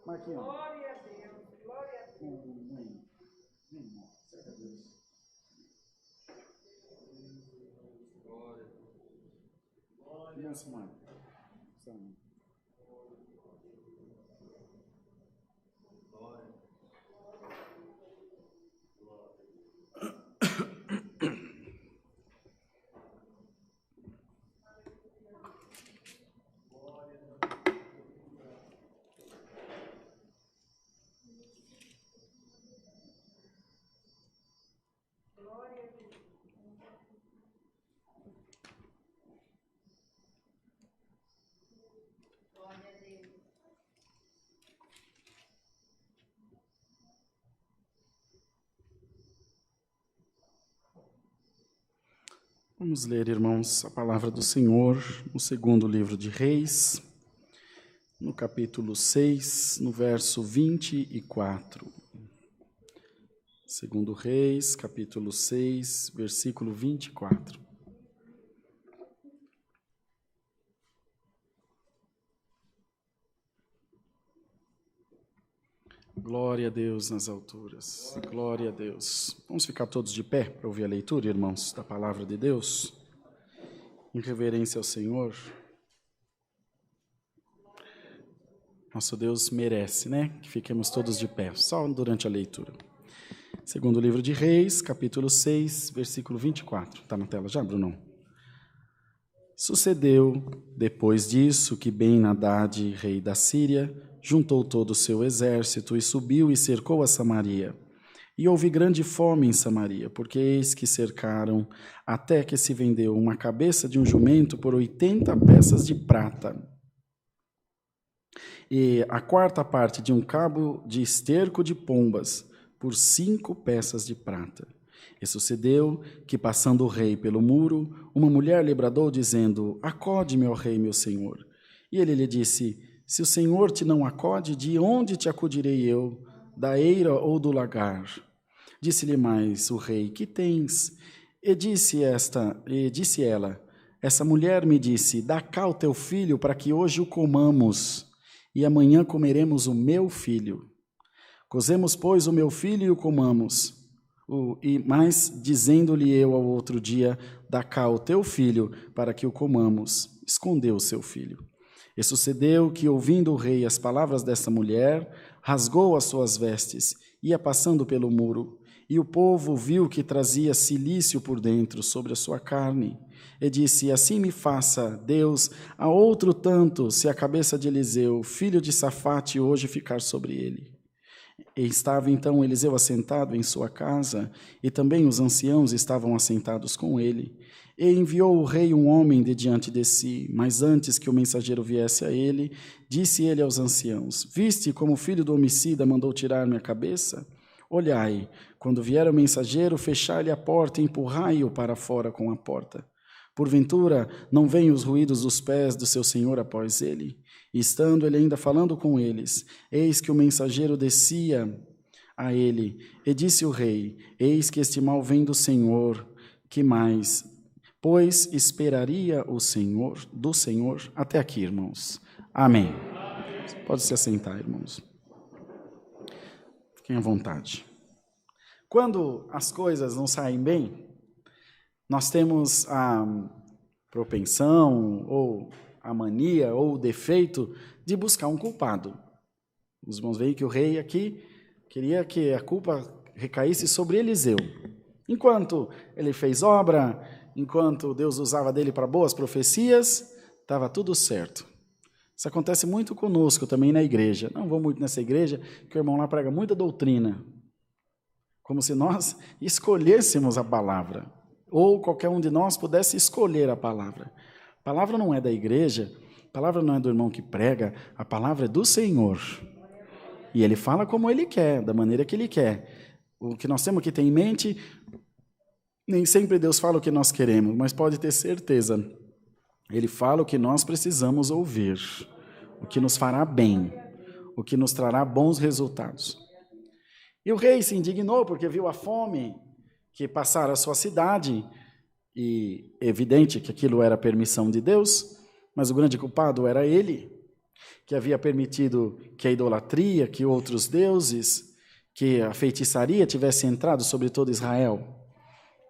Marquinhos. Glória a Deus, glória a Deus. Nossa, mãe. Vamos ler, irmãos, a palavra do Senhor no segundo livro de Reis, no capítulo 6, no verso 24. Segundo Reis, capítulo 6, versículo 24. Glória a Deus nas alturas. Glória a Deus. Vamos ficar todos de pé para ouvir a leitura, irmãos, da palavra de Deus. Em reverência ao Senhor. Nosso Deus merece, né? Que fiquemos todos de pé, só durante a leitura. Segundo livro de Reis, capítulo 6, versículo 24. Está na tela já, Bruno? Sucedeu, depois disso, que Ben-Hadad, rei da Síria, juntou todo o seu exército e subiu e cercou a Samaria. E houve grande fome em Samaria, porque eis que cercaram, até que se vendeu uma cabeça de um jumento por 80 peças de prata, e a quarta parte de um cabo de esterco de pombas, por 5 peças de prata. E sucedeu que, passando o rei pelo muro, uma mulher lhe bradou, dizendo: Acode-me, ó rei, meu senhor. E ele lhe disse: Se o Senhor te não acode, de onde te acudirei eu? Da eira ou do lagar? Disse-lhe mais o rei: Que tens? E disse ela: Essa mulher me disse: Dá cá o teu filho, para que hoje o comamos, e amanhã comeremos o meu filho. Cozemos, pois, o meu filho e o comamos. Mas, dizendo-lhe eu ao outro dia: Dá cá o teu filho, para que o comamos, escondeu o seu filho. E sucedeu que, ouvindo o rei as palavras dessa mulher, rasgou as suas vestes, ia passando pelo muro. E o povo viu que trazia cilício por dentro sobre a sua carne. E disse: Assim me faça, Deus, a outro tanto, se a cabeça de Eliseu, filho de Safate, hoje ficar sobre ele. E estava então Eliseu assentado em sua casa, e também os anciãos estavam assentados com ele. E enviou o rei um homem de diante de si, mas antes que o mensageiro viesse a ele, disse ele aos anciãos: Viste como o filho do homicida mandou tirar-me a cabeça? Olhai, quando vier o mensageiro, fechai-lhe a porta e empurrai-o para fora com a porta. Porventura, não vêm os ruídos dos pés do seu senhor após ele? E estando ele ainda falando com eles, eis que o mensageiro descia a ele, e disse o rei: Eis que este mal vem do Senhor, que mais? Pois esperaria o Senhor, do Senhor, até aqui, irmãos. Amém. Pode se assentar, irmãos. Fiquem à vontade. Quando as coisas não saem bem, nós temos a propensão, ou a mania, ou o defeito de buscar um culpado. Os irmãos veem que o rei aqui queria que a culpa recaísse sobre Eliseu. Enquanto ele fez obra, enquanto Deus usava dele para boas profecias, estava tudo certo. Isso acontece muito conosco também na igreja. Não vou muito nessa igreja, que o irmão lá prega muita doutrina. Como se nós escolhêssemos a palavra. Ou qualquer um de nós pudesse escolher a palavra. A palavra não é da igreja, a palavra não é do irmão que prega, a palavra é do Senhor. E ele fala como ele quer, da maneira que ele quer. O que nós temos que ter em mente, nem sempre Deus fala o que nós queremos, mas pode ter certeza, ele fala o que nós precisamos ouvir, o que nos fará bem, o que nos trará bons resultados. E o rei se indignou porque viu a fome que passara a sua cidade, e é evidente que aquilo era permissão de Deus, mas o grande culpado era ele. que havia permitido que a idolatria, que outros deuses, que a feitiçaria tivesse entrado sobre todo Israel,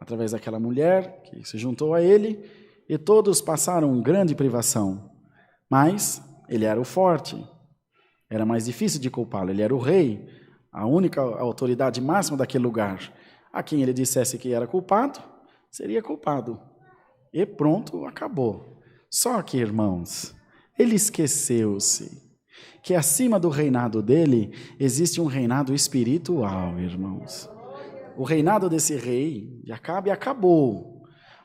através daquela mulher que se juntou a ele, e todos passaram grande privação. Mas ele era o forte, era mais difícil de culpá-lo, ele era o rei, a única autoridade máxima daquele lugar. A quem ele dissesse que era culpado, seria culpado. E pronto, acabou. Só que, irmãos, ele esqueceu-se que acima do reinado dele existe um reinado espiritual, irmãos. O reinado desse rei de Acabe acabou,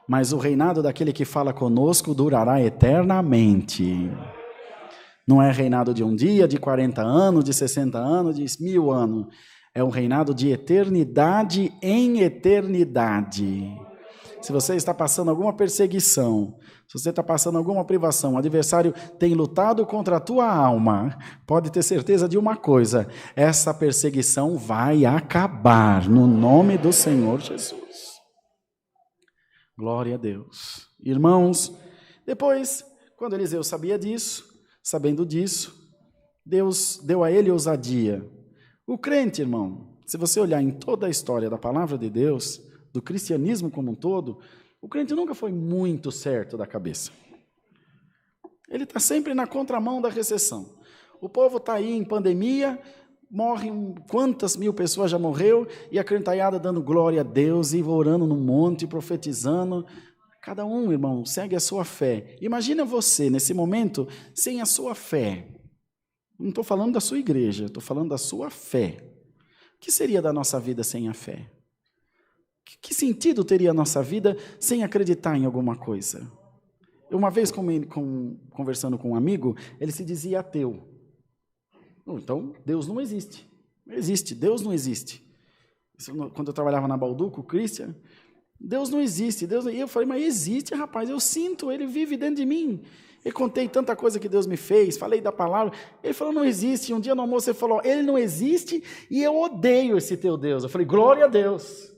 mas o reinado daquele que fala conosco durará eternamente. Não é reinado de um dia, de 40 anos, de 60 anos, de 1000 anos. É um reinado de eternidade em eternidade. Se você está passando alguma perseguição, se você está passando alguma privação, o adversário tem lutado contra a tua alma, pode ter certeza de uma coisa: essa perseguição vai acabar, no nome do Senhor Jesus. Glória a Deus. Irmãos, depois, quando Eliseu sabia disso, sabendo disso, Deus deu a ele ousadia. O crente, irmão, se você olhar em toda a história da palavra de Deus, do cristianismo como um todo, o crente nunca foi muito certo da cabeça. Ele está sempre na contramão da recessão. O povo está aí em pandemia, morrem, quantas mil pessoas já morreu, e a crentaiada dando glória a Deus, e orando no monte, profetizando. Cada um, irmão, segue a sua fé. Imagina você, nesse momento, sem a sua fé. Não estou falando da sua igreja, estou falando da sua fé. O que seria da nossa vida sem a fé? Que sentido teria a nossa vida sem acreditar em alguma coisa? Uma vez, conversando com um amigo, ele se dizia ateu. Então, Deus não existe. Não existe, Deus não existe. Isso, quando eu trabalhava na Balduco, Christian, Deus não existe. E eu falei, mas existe, rapaz, eu sinto, ele vive dentro de mim. Eu contei tanta coisa que Deus me fez, falei da palavra. Ele falou, não existe. Um dia no almoço ele falou, ele não existe e eu odeio esse teu Deus. Eu falei, glória a Deus.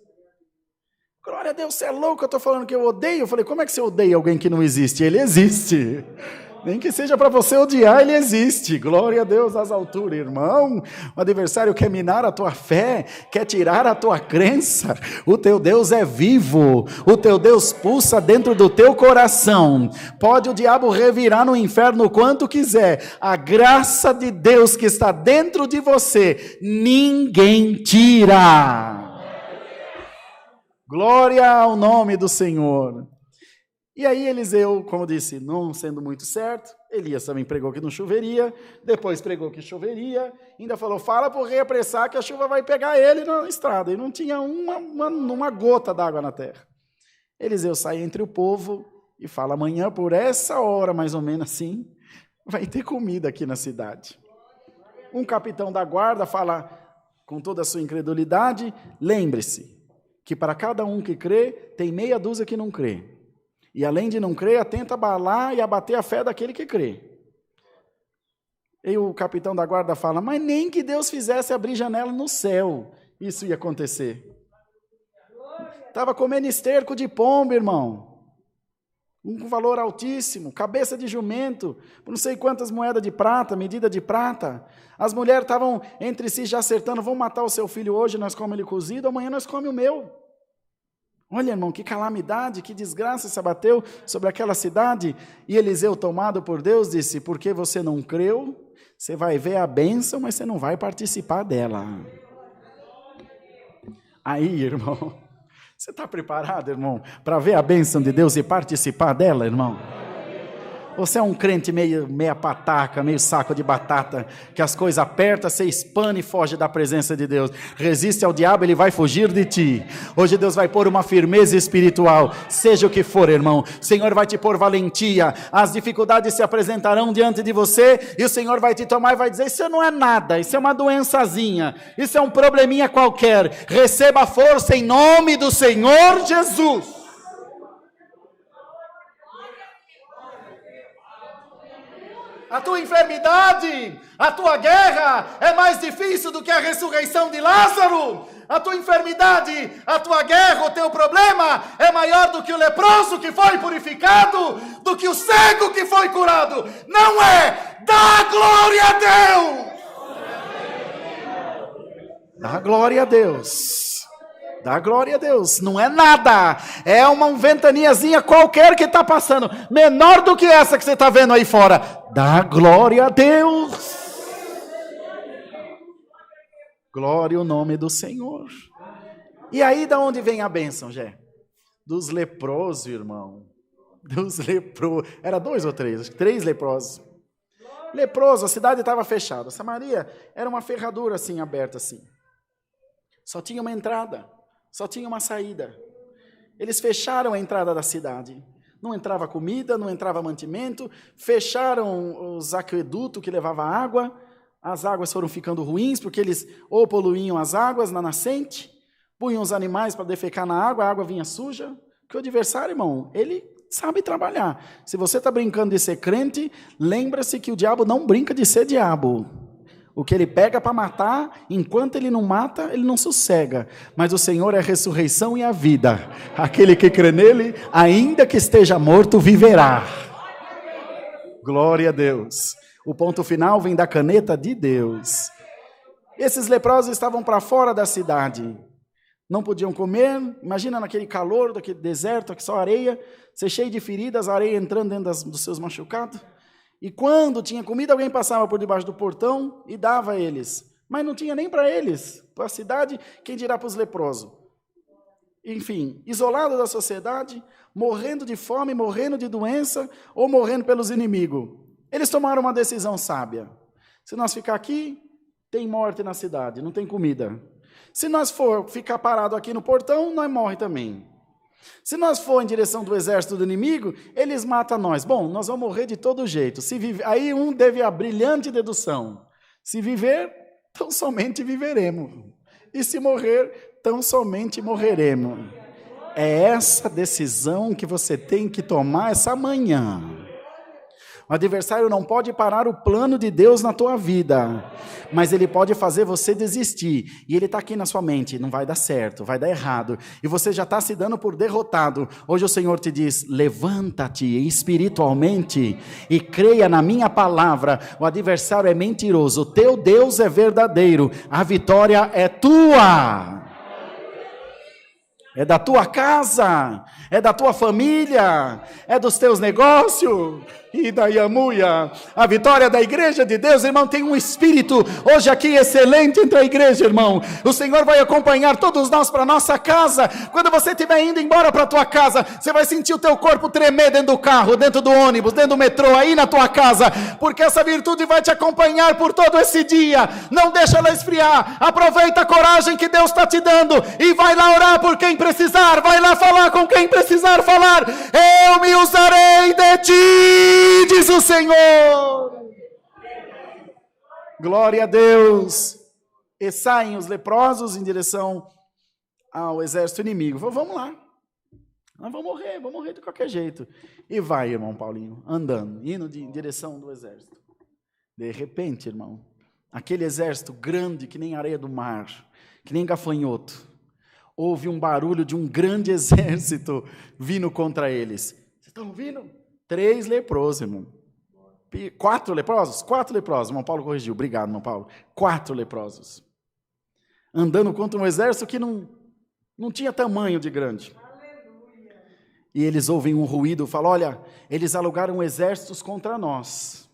Glória a Deus, você é louco, eu estou falando que eu odeio. Eu falei, como é que você odeia alguém que não existe? Ele existe. Nem que seja para você odiar, ele existe. Glória a Deus às alturas, irmão. O adversário quer minar a tua fé, quer tirar a tua crença. O teu Deus é vivo, o teu Deus pulsa dentro do teu coração. Pode o diabo revirar no inferno quanto quiser. A graça de Deus que está dentro de você, ninguém tira. Glória ao nome do Senhor. E aí Eliseu, como disse, não sendo muito certo, Elias também pregou que não choveria, depois pregou que choveria, ainda falou, fala para o rei apressar que a chuva vai pegar ele na estrada, e não tinha uma gota d'água na terra. Eliseu sai entre o povo e fala, amanhã por essa hora, mais ou menos assim, vai ter comida aqui na cidade. Um capitão da guarda fala, com toda a sua incredulidade, lembre-se, que para cada um que crê, tem meia dúzia que não crê. E além de não crer, tenta abalar e abater a fé daquele que crê. E o capitão da guarda fala, mas nem que Deus fizesse abrir janela no céu, isso ia acontecer. Estava comendo esterco de pombo, irmão. Um valor altíssimo, cabeça de jumento, não sei quantas moedas de prata, medida de prata. As mulheres estavam entre si já acertando, vamos matar o seu filho hoje, nós comemos ele cozido, amanhã nós comemos o meu. Olha, irmão, que calamidade, que desgraça se abateu sobre aquela cidade. E Eliseu, tomado por Deus, disse, porque você não creu, você vai ver a bênção, mas você não vai participar dela. Aí, irmão, você está preparado, irmão, para ver a bênção de Deus e participar dela, irmão? Você é um crente meia pataca, meio saco de batata, que as coisas apertam, você espana e foge da presença de Deus. Resiste ao diabo, ele vai fugir de ti. Hoje Deus vai pôr uma firmeza espiritual, seja o que for, irmão. O Senhor vai te pôr valentia, as dificuldades se apresentarão diante de você, e o Senhor vai te tomar e vai dizer, isso não é nada, isso é uma doençazinha, isso é um probleminha qualquer. Receba força em nome do Senhor Jesus. A tua enfermidade, a tua guerra é mais difícil do que a ressurreição de Lázaro. A tua enfermidade, a tua guerra, o teu problema é maior do que o leproso que foi purificado, do que o cego que foi curado. Não é! Dá glória a Deus! Dá glória a Deus. Dá glória a Deus. Não é nada. É uma ventaniazinha qualquer que está passando. Menor do que essa que você está vendo aí fora. Dá glória a Deus. Glória ao nome do Senhor. E aí, da onde vem a bênção, Gé? Dos leprosos, irmão. Dos leprosos. Era 2 ou 3? Acho que 3 leprosos. Leproso, a cidade estava fechada. Samaria era uma ferradura assim, aberta assim. Só tinha uma entrada. Só tinha uma saída. Eles fecharam a entrada da cidade. Não entrava comida, não entrava mantimento. Fecharam os aquedutos que levavam água. As águas foram ficando ruins, porque eles ou poluíam as águas na nascente, punham os animais para defecar na água, a água vinha suja. Porque o adversário, irmão, ele sabe trabalhar. Se você está brincando de ser crente, lembra-se que o diabo não brinca de ser diabo. O que ele pega para matar, enquanto ele não mata, ele não sossega. Mas o Senhor é a ressurreição e a vida. Aquele que crê nele, ainda que esteja morto, viverá. Glória a Deus. O ponto final vem da caneta de Deus. Esses leprosos estavam para fora da cidade. Não podiam comer. Imagina naquele calor, daquele deserto, aqui só areia. Você cheio de feridas, a areia entrando dentro dos seus machucados. E quando tinha comida, alguém passava por debaixo do portão e dava a eles. Mas não tinha nem para eles. Para a cidade, quem dirá para os leprosos? Enfim, isolado da sociedade, morrendo de fome, morrendo de doença ou morrendo pelos inimigos. Eles tomaram uma decisão sábia. Se nós ficar aqui, tem morte na cidade, não tem comida. Se nós for ficar parado aqui no portão, nós morremos também. Se nós for em direção do exército do inimigo, eles matam nós. Bom, nós vamos morrer de todo jeito. Aí um teve a brilhante dedução. Se viver, tão somente viveremos. E se morrer, tão somente morreremos. É essa decisão que você tem que tomar essa manhã. O adversário não pode parar o plano de Deus na tua vida, mas ele pode fazer você desistir, e ele está aqui na sua mente, não vai dar certo, vai dar errado, e você já está se dando por derrotado. Hoje o Senhor te diz, levanta-te espiritualmente, e creia na minha palavra. O adversário é mentiroso, o teu Deus é verdadeiro, a vitória é tua. É da tua casa, é da tua família, é dos teus negócios, e daí a muia, a vitória da igreja de Deus, irmão, tem um espírito, hoje aqui excelente entre a igreja, irmão, o Senhor vai acompanhar todos nós para a nossa casa. Quando você estiver indo embora para a tua casa, você vai sentir o teu corpo tremer dentro do carro, dentro do ônibus, dentro do metrô, aí na tua casa, porque essa virtude vai te acompanhar por todo esse dia. Não deixa ela esfriar, aproveita a coragem que Deus está te dando, e vai lá orar por quem precisar, vai lá falar com quem precisar falar. Eu me usarei de ti, diz o Senhor. Glória a Deus. E saem os leprosos em direção ao exército inimigo. Vamos lá, nós vamos morrer de qualquer jeito. E vai, irmão Paulinho, andando, indo em direção do exército. De repente, irmão, aquele exército grande que nem areia do mar, que nem gafanhoto, houve um barulho de um grande exército vindo contra eles. Vocês estão ouvindo? 3 leprosos, irmão. 4 leprosos? 4 leprosos, irmão Paulo corrigiu. Obrigado, irmão Paulo. 4 leprosos. Andando contra um exército que não tinha tamanho de grande. Aleluia. E eles ouvem um ruído, falam, olha, eles alugaram exércitos contra nós.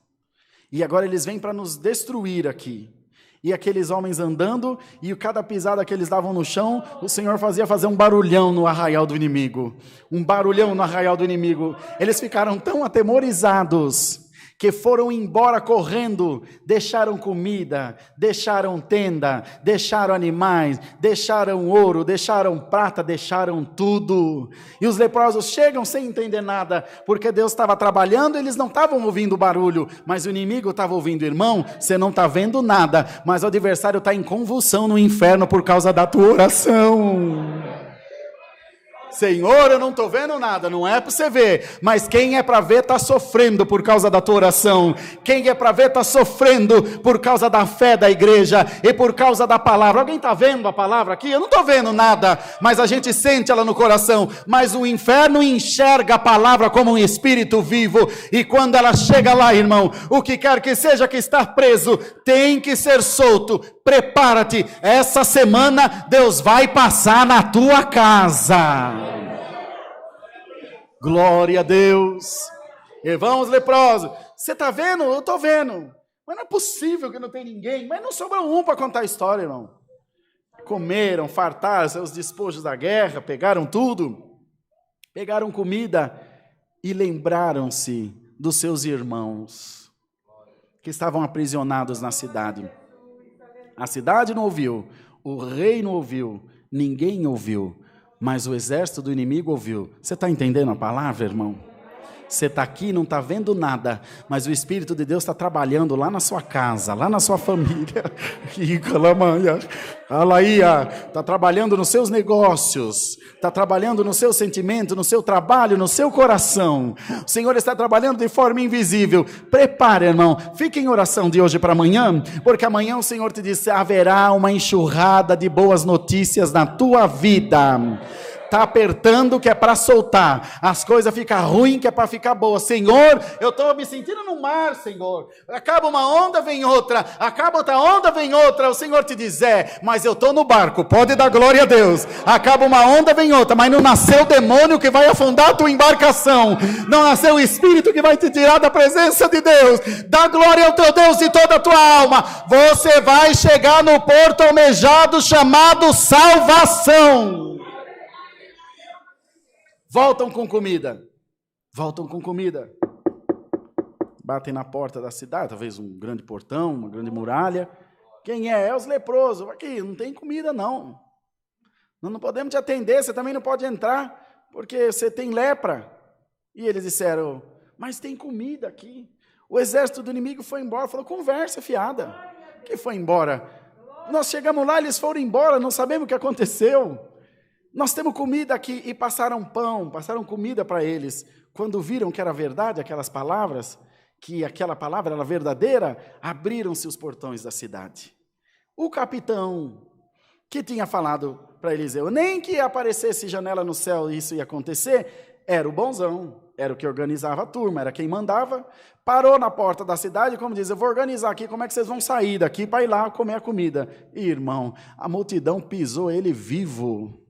E agora eles vêm para nos destruir aqui. E aqueles homens andando, e cada pisada que eles davam no chão, o Senhor fazia fazer um barulhão no arraial do inimigo. Um barulhão no arraial do inimigo. Eles ficaram tão atemorizados que foram embora correndo, deixaram comida, deixaram tenda, deixaram animais, deixaram ouro, deixaram prata, deixaram tudo. E os leprosos chegam sem entender nada, porque Deus estava trabalhando, eles não estavam ouvindo barulho, mas o inimigo estava ouvindo. Irmão, você não está vendo nada, mas o adversário está em convulsão no inferno por causa da tua oração. Senhor, eu não estou vendo nada, não é para você ver, mas quem é para ver está sofrendo por causa da tua oração, quem é para ver está sofrendo por causa da fé da igreja e por causa da palavra. Alguém está vendo a palavra aqui? Eu não estou vendo nada, mas a gente sente ela no coração, mas o inferno enxerga a palavra como um espírito vivo, e quando ela chega lá, irmão, o que quer que seja que está preso, tem que ser solto. Prepara-te, essa semana Deus vai passar na tua casa. Glória a Deus. Irmãos leprosos, você está vendo? Eu estou vendo, mas não é possível que não tem ninguém, mas não sobrou um para contar a história, irmão. Comeram, fartaram seus despojos da guerra, pegaram tudo, pegaram comida e lembraram-se dos seus irmãos que estavam aprisionados na cidade. A cidade não ouviu, o rei não ouviu, ninguém ouviu, mas o exército do inimigo ouviu. Você está entendendo a palavra, irmão? Você está aqui, não está vendo nada, mas o Espírito de Deus está trabalhando lá na sua casa, lá na sua família. Está trabalhando nos seus negócios, está trabalhando no seu sentimento, no seu trabalho, no seu coração. O Senhor está trabalhando de forma invisível. Prepare, irmão, fique em oração de hoje para amanhã, porque amanhã o Senhor te disse: haverá uma enxurrada de boas notícias na tua vida. Está apertando que é para soltar, as coisas ficam ruins que é para ficar boa. Senhor, eu estou me sentindo no mar, Senhor, acaba uma onda, vem outra, acaba outra onda, vem outra. O Senhor te diz: mas eu estou no barco, pode dar glória a Deus. Acaba uma onda, vem outra, mas não nasceu o demônio que vai afundar a tua embarcação, não nasceu o espírito que vai te tirar da presença de Deus. Dá glória ao teu Deus de toda a tua alma. Você vai chegar no porto almejado chamado salvação. Voltam com comida, batem na porta da cidade, talvez um grande portão, uma grande muralha. Quem é? É os leprosos. Aqui, não tem comida não. Nós não podemos te atender, você também não pode entrar, porque você tem lepra. E eles disseram: mas tem comida aqui. O exército do inimigo foi embora. Falou: conversa fiada. Que foi embora? Nós chegamos lá, eles foram embora, não sabemos o que aconteceu. Nós temos comida aqui. E passaram pão, passaram comida para eles. Quando viram que era verdade aquelas palavras, que aquela palavra era verdadeira, abriram-se os portões da cidade. O capitão que tinha falado para Eliseu, nem que aparecesse janela no céu isso ia acontecer, era o bonzão, era o que organizava a turma, era quem mandava, parou na porta da cidade, como diz: eu vou organizar aqui, como é que vocês vão sair daqui para ir lá comer a comida? E, irmão, a multidão pisou ele vivo.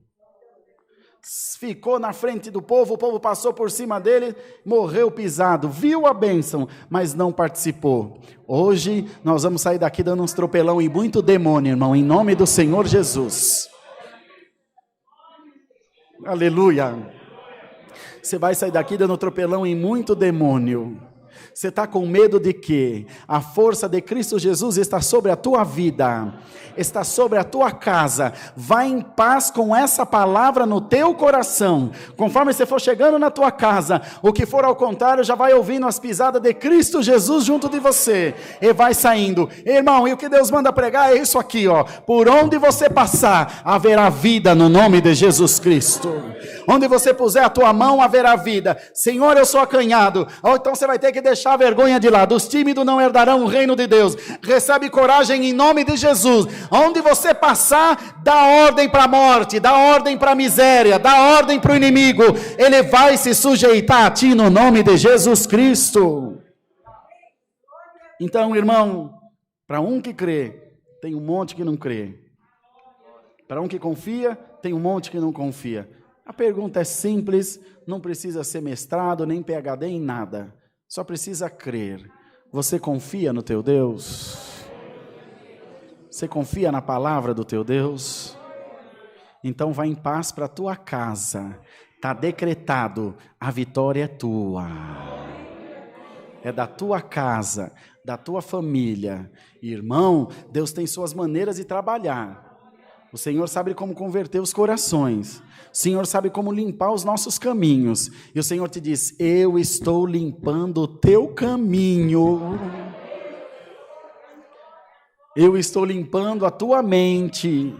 Ficou na frente do povo, o povo passou por cima dele, morreu pisado, viu a bênção, mas não participou. Hoje nós vamos sair daqui dando uns tropelão e muito demônio, irmão, em nome do Senhor Jesus. Aleluia. Você vai sair daqui dando tropelão em muito demônio. Você está com medo de quê? A força de Cristo Jesus está sobre a tua vida, está sobre a tua casa. Vai em paz com essa palavra no teu coração. Conforme você for chegando na tua casa, o que for ao contrário já vai ouvindo as pisadas de Cristo Jesus junto de você e vai saindo. Irmão, e o que Deus manda pregar é isso aqui, ó: por onde você passar haverá vida no nome de Jesus Cristo. Onde você puser a tua mão haverá vida. Senhor, eu sou acanhado. Ou então você vai ter que deixar a vergonha de lado. Os tímidos não herdarão o reino de Deus. Recebe coragem em nome de Jesus. Onde você passar, dá ordem para a morte, dá ordem para a miséria, dá ordem para o inimigo. Ele vai se sujeitar a ti no nome de Jesus Cristo. Então, irmão, para um que crê, tem um monte que não crê. Para um que confia, tem um monte que não confia. A pergunta é simples, não precisa ser mestrado, nem PhD em nada. Só precisa crer. Você confia no teu Deus? Você confia na palavra do teu Deus? Então vai em paz para a tua casa. Está decretado, a vitória é tua. É da tua casa, da tua família. Irmão, Deus tem suas maneiras de trabalhar. O Senhor sabe como converter os corações. O Senhor sabe como limpar os nossos caminhos. E o Senhor te diz: eu estou limpando o teu caminho. Eu estou limpando a tua mente.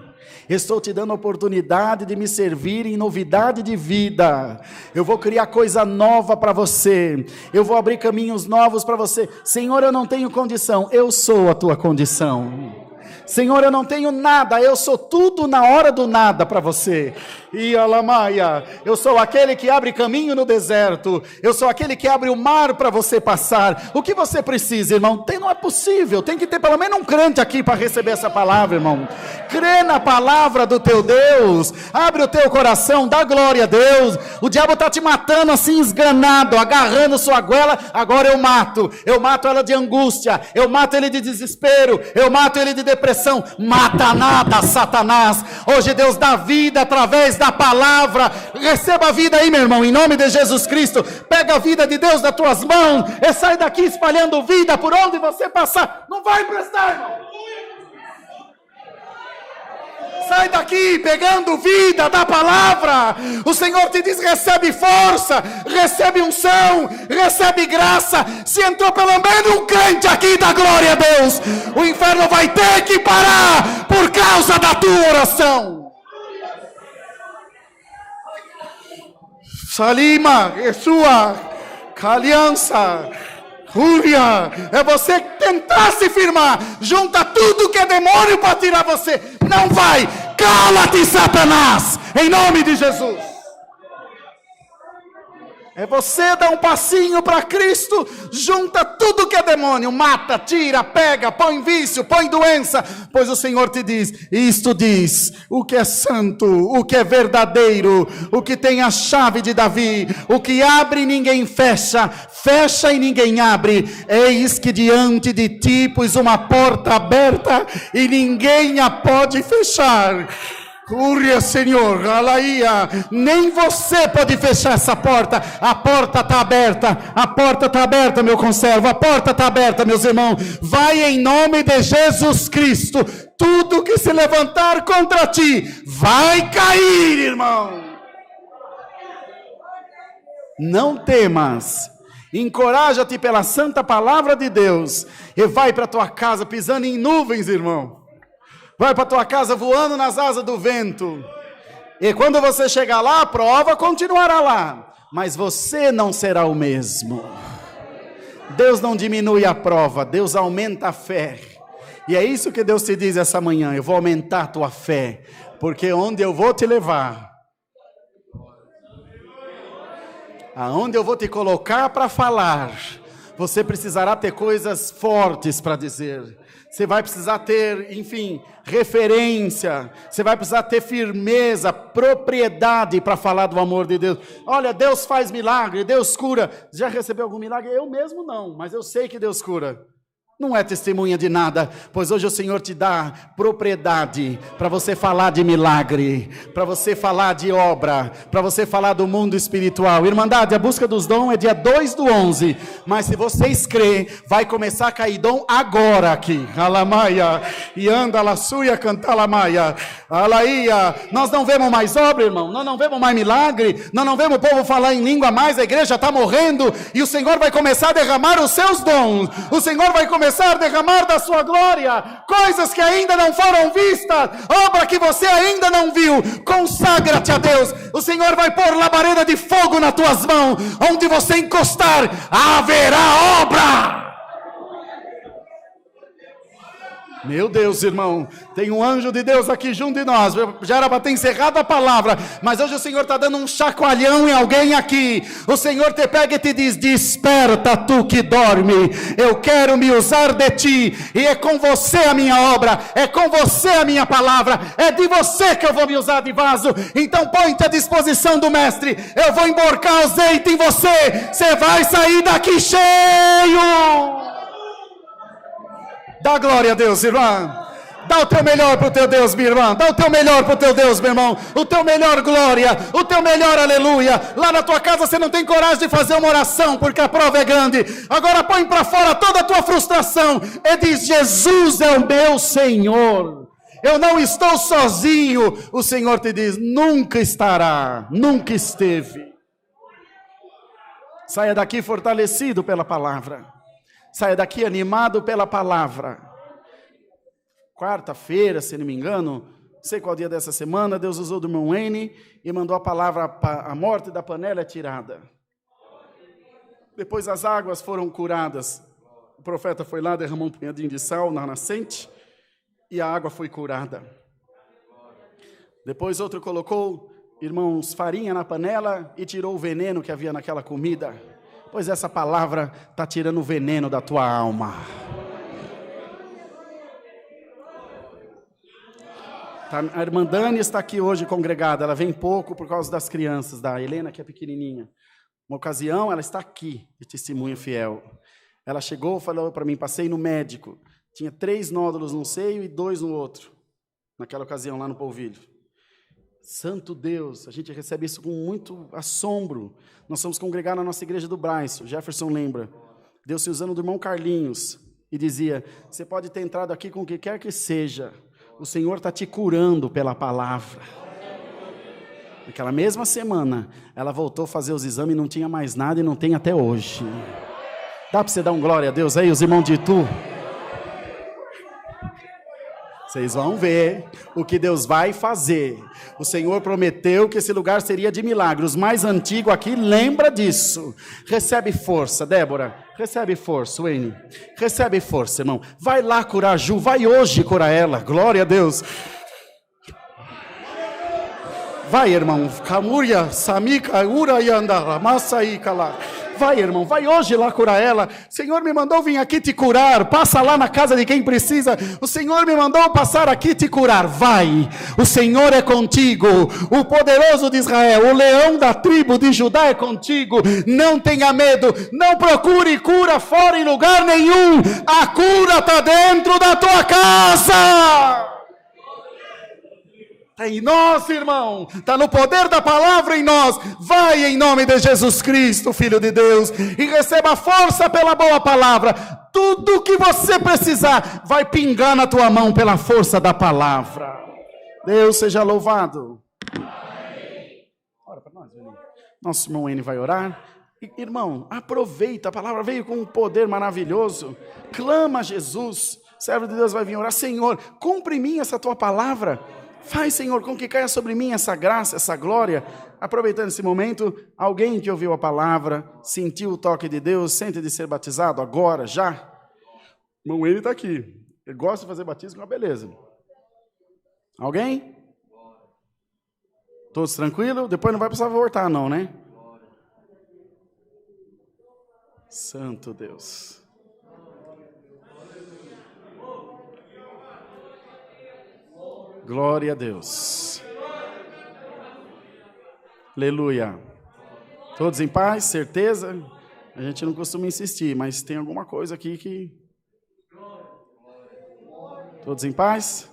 Estou te dando a oportunidade de me servir em novidade de vida. Eu vou criar coisa nova para você. Eu vou abrir caminhos novos para você. Senhor, eu não tenho condição. Eu sou a tua condição. Senhor, eu não tenho nada, eu sou tudo na hora do nada para você. E Alamaia, eu sou aquele que abre caminho no deserto, eu sou aquele que abre o mar para você passar. O que você precisa, irmão? Não é possível, tem que ter pelo menos um crente aqui para receber essa palavra, irmão. Crê na palavra do teu Deus, abre o teu coração, dá glória a Deus. O diabo está te matando assim, esganado, agarrando sua goela. Agora eu mato ela de angústia, eu mato ele de desespero, eu mato ele de depressão. Mata nada, Satanás. Hoje Deus dá vida através da palavra. Receba a vida aí, meu irmão, em nome de Jesus Cristo. Pega a vida de Deus nas tuas mãos e sai daqui espalhando vida por onde você passar. Não vai emprestar, irmão. Sai daqui pegando vida da palavra. O Senhor te diz: recebe força, recebe unção, recebe graça. Se entrou pelo menos um crente aqui, dá glória a Deus. O inferno vai ter que parar por causa da tua oração. Salima, Yeshua, aliança. Fúria, é você tentar se firmar, junta tudo que é demônio para tirar você, não vai, cala-te, Satanás, em nome de Jesus. É você dar um passinho para Cristo, junta tudo que é demônio, mata, tira, pega, põe vício, põe doença, pois o Senhor te diz, isto diz, o que é santo, o que é verdadeiro, o que tem a chave de Davi, o que abre e ninguém fecha, fecha e ninguém abre, eis que diante de ti pus uma porta aberta e ninguém a pode fechar. Cúria, Senhor, alaia, nem você pode fechar essa porta, a porta está aberta, meu conservo, a porta está aberta, meus irmãos, vai em nome de Jesus Cristo, tudo que se levantar contra ti, vai cair, irmão. Não temas, encoraja-te pela santa palavra de Deus, e vai para tua casa pisando em nuvens, irmão. Vai para tua casa voando nas asas do vento. E quando você chegar lá, a prova continuará lá. Mas você não será o mesmo. Deus não diminui a prova, Deus aumenta a fé. E é isso que Deus te diz essa manhã. Eu vou aumentar a tua fé. Porque onde eu vou te levar, aonde eu vou te colocar para falar, você precisará ter coisas fortes para dizer. Você vai precisar ter, enfim, referência. Você vai precisar ter firmeza, propriedade para falar do amor de Deus. Olha, Deus faz milagre, Deus cura. Já recebeu algum milagre? Eu mesmo não, mas eu sei que Deus cura. Não é testemunha de nada, pois hoje o Senhor te dá propriedade para você falar de milagre, para você falar de obra, para você falar do mundo espiritual. Irmandade, a busca dos dons é dia 2/11, mas se vocês crêem, vai começar a cair dom agora aqui. Alamaia, e anda la suia cantar la maia. Alaia, nós não vemos mais obra, irmão, nós não vemos mais milagre, nós não vemos o povo falar em língua mais, a igreja está morrendo, e o Senhor vai começar a derramar os seus dons, o Senhor vai começar a derramar da sua glória, coisas que ainda não foram vistas, obra que você ainda não viu. Consagra-te a Deus, o Senhor vai pôr labareda de fogo nas tuas mãos, onde você encostar, haverá obra. Meu Deus, irmão, tem um anjo de Deus aqui junto de nós. Já era para ter encerrado a palavra, mas hoje o Senhor está dando um chacoalhão em alguém aqui. O Senhor te pega e te diz: desperta tu que dorme, eu quero me usar de ti, e é com você a minha obra, é com você a minha palavra, é de você que eu vou me usar de vaso. Então põe-te à disposição do mestre, eu vou emborcar azeite em você, você vai sair daqui cheio. Dá glória a Deus, irmã. Dá o teu melhor para o teu Deus, minha irmã. Dá o teu melhor para o teu Deus, meu irmão. O teu melhor glória, o teu melhor aleluia. Lá na tua casa você não tem coragem de fazer uma oração, porque a prova é grande. Agora põe para fora toda a tua frustração e diz: Jesus é o meu Senhor. Eu não estou sozinho. O Senhor te diz: nunca estará, nunca esteve. Saia daqui fortalecido pela palavra. Saia daqui animado pela palavra. Quarta-feira, se não me engano, sei qual dia dessa semana, Deus usou do irmão N e mandou a palavra, a morte da panela é tirada. Depois as águas foram curadas. O profeta foi lá, derramou um punhadinho de sal na nascente e a água foi curada. Depois outro colocou, irmãos, farinha na panela e tirou o veneno que havia naquela comida. Pois essa palavra está tirando o veneno da tua alma. A irmã Dani está aqui hoje congregada, ela vem pouco por causa das crianças, da Helena que é pequenininha. Uma ocasião ela está aqui, de testemunho fiel. Ela chegou, falou para mim, passei no médico, tinha 3 nódulos num seio e 2 no outro, naquela ocasião lá no Polvilho. Santo Deus, a gente recebe isso com muito assombro. Nós somos congregar na nossa igreja do Braz, o Jefferson lembra. Deus se usando do irmão Carlinhos e dizia, você pode ter entrado aqui com o que quer que seja, o Senhor está te curando pela palavra. Naquela mesma semana, ela voltou a fazer os exames, não tinha mais nada e não tem até hoje. Dá para você dar um glória a Deus aí, os irmãos de Itu? Vocês vão ver o que Deus vai fazer. O Senhor prometeu que esse lugar seria de milagre. Os mais antigos aqui lembra disso. Recebe força, Débora. Recebe força, Wayne. Recebe força, irmão. Vai lá curar a Ju. Vai hoje curar ela. Glória a Deus. Vai, irmão. Kamuria, Samika, Ura e Andara, Massa e Kala. Vai, irmão, vai hoje lá curar ela. O Senhor me mandou vir aqui te curar. Passa lá na casa de quem precisa. O Senhor me mandou passar aqui te curar. Vai, o Senhor é contigo. O poderoso de Israel, o leão da tribo de Judá é contigo. Não tenha medo. Não procure cura fora em lugar nenhum. A cura está dentro da tua casa. Está em nós, irmão, está no poder da palavra em nós. Vai em nome de Jesus Cristo, Filho de Deus, e receba força pela boa palavra. Tudo o que você precisar vai pingar na tua mão pela força da palavra. Deus seja louvado. Ora para nós, Eli. Nosso irmão N vai orar. Irmão, aproveita, a palavra veio com um poder maravilhoso. Clama a Jesus, o servo de Deus vai vir orar. Senhor, cumpre em mim essa tua palavra. Faz, Senhor, com que caia sobre mim essa graça, essa glória. Aproveitando esse momento, alguém que ouviu a palavra, sentiu o toque de Deus, sente de ser batizado agora, já? O irmão ele está aqui. Ele gosta de fazer batismo, mas beleza. Alguém? Todos tranquilos? Depois não vai precisar voltar não, né? Santo Deus. Glória a Deus. Aleluia. Todos em paz, certeza? A gente não costuma insistir, mas tem alguma coisa aqui que... Todos em paz?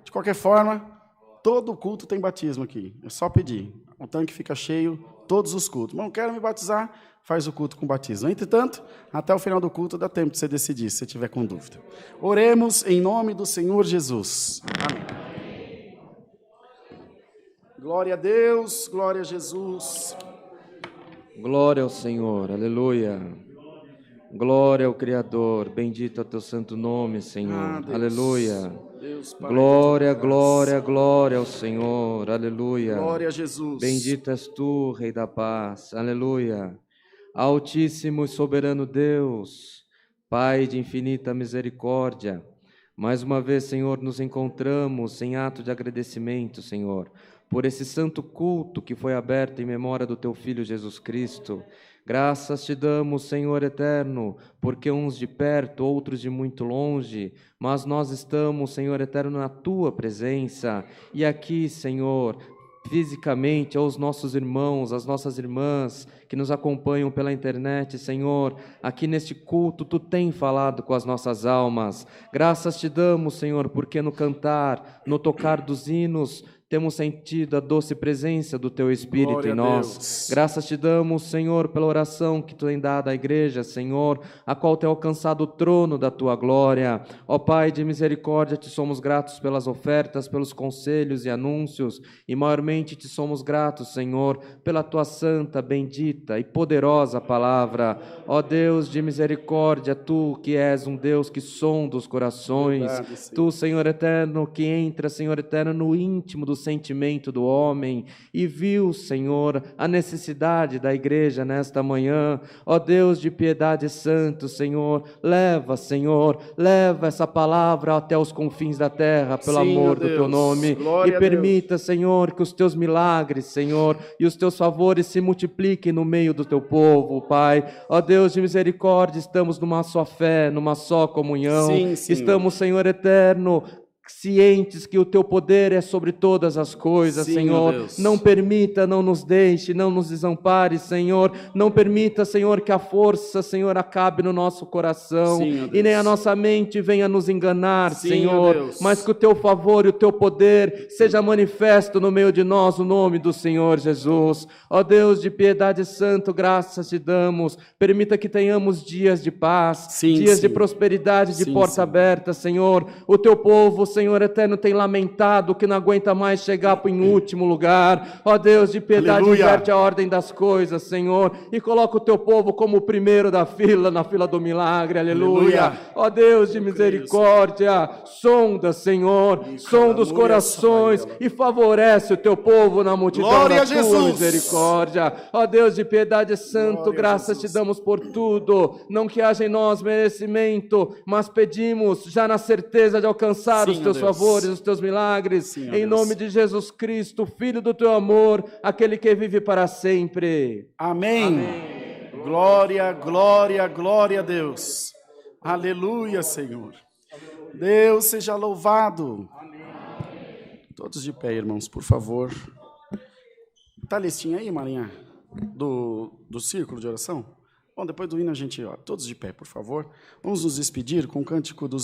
De qualquer forma, todo culto tem batismo aqui. É só pedir. O tanque fica cheio todos os cultos. Não quero me batizar, faz o culto com batismo. Entretanto, até o final do culto dá tempo de você decidir, se você tiver com dúvida. Oremos em nome do Senhor Jesus. Amém. Glória a Deus, glória a Jesus. Glória ao Senhor, aleluia. Glória ao Criador, bendito é o teu santo nome, Senhor, Deus, aleluia. Deus, Pai, glória, glória, glória ao Senhor, aleluia. Glória a Jesus. Bendito és tu, Rei da paz, aleluia. Altíssimo e soberano Deus, Pai de infinita misericórdia, mais uma vez, Senhor, nos encontramos em ato de agradecimento, Senhor, por esse santo culto que foi aberto em memória do Teu Filho Jesus Cristo. Graças te damos, Senhor eterno, porque uns de perto, outros de muito longe, mas nós estamos, Senhor eterno, na Tua presença. E aqui, Senhor, fisicamente aos nossos irmãos, às nossas irmãs que nos acompanham pela internet, Senhor, aqui neste culto Tu tem falado com as nossas almas. Graças te damos, Senhor, porque no cantar, no tocar dos hinos, temos sentido a doce presença do Teu Espírito Glória em a nós. Deus. Graças te damos, Senhor, pela oração que Tu tem dado à igreja, Senhor, a qual tem alcançado o trono da Tua glória. Ó Pai de misericórdia, te somos gratos pelas ofertas, pelos conselhos e anúncios, e maiormente te somos gratos, Senhor, pela Tua santa, bendita e poderosa palavra. Ó Deus de misericórdia, Tu que és um Deus que sonda os corações, Verdade, Senhor. Tu, Senhor eterno, que entra, Senhor eterno, no íntimo do sentimento do homem e viu, Senhor, a necessidade da igreja nesta manhã. Ó Deus de piedade santo, Senhor, leva, Senhor, leva essa palavra até os confins da terra, pelo Sim, amor ó do Teu Deus. nome, Glória e a permita, Senhor, que os Teus milagres, Senhor, e os Teus favores se multipliquem no meio do Teu povo, Pai. Ó Deus de misericórdia, estamos numa só fé, numa só comunhão. Sim, Senhor. Estamos, Senhor eterno, cientes que o Teu poder é sobre todas as coisas, Sim, Senhor. ó Deus. Não permita, não nos deixe, não nos desampare, Senhor. Não permita, Senhor, que a força, Senhor, acabe no nosso coração. Sim, ó Deus. E nem a nossa mente venha nos enganar, Sim, ó Senhor. Deus. Mas que o Teu favor e o Teu poder seja manifesto no meio de nós, no nome do Senhor Jesus. Ó Deus de piedade santo, graças te damos. Permita que tenhamos dias de paz, Sim, dias de sim. prosperidade, de Sim, porta sim. aberta, Senhor. O Teu povo, Senhor eterno, tem lamentado que não aguenta mais chegar em último lugar. Ó Deus de piedade, Aleluia. inverte a ordem das coisas, Senhor, e coloca o Teu povo como o primeiro da fila, na fila do milagre. Aleluia. Aleluia. Ó Deus de Eu creio, misericórdia, sonda, Senhor, sonda os aleluia, corações Sabaela. e favorece o Teu povo na multidão Glória da a Tua Jesus. misericórdia. Ó Deus de piedade santo, Glória a graças Jesus. te damos por tudo. Não que haja em nós merecimento, mas pedimos já na certeza de alcançar Sim, os ó Teus Deus. favores, os Teus milagres, Sim, ó em Deus. nome de Jesus Cristo, Filho do Teu amor, aquele que vive para sempre. Amém. Glória, glória, glória a Deus. Aleluia, Senhor. Deus seja louvado. Todos de pé, irmãos, por favor. Tá a listinha aí, Marinha? Do círculo de oração? Bom, depois do hino a gente, ó, todos de pé, por favor. Vamos nos despedir com o cântico dos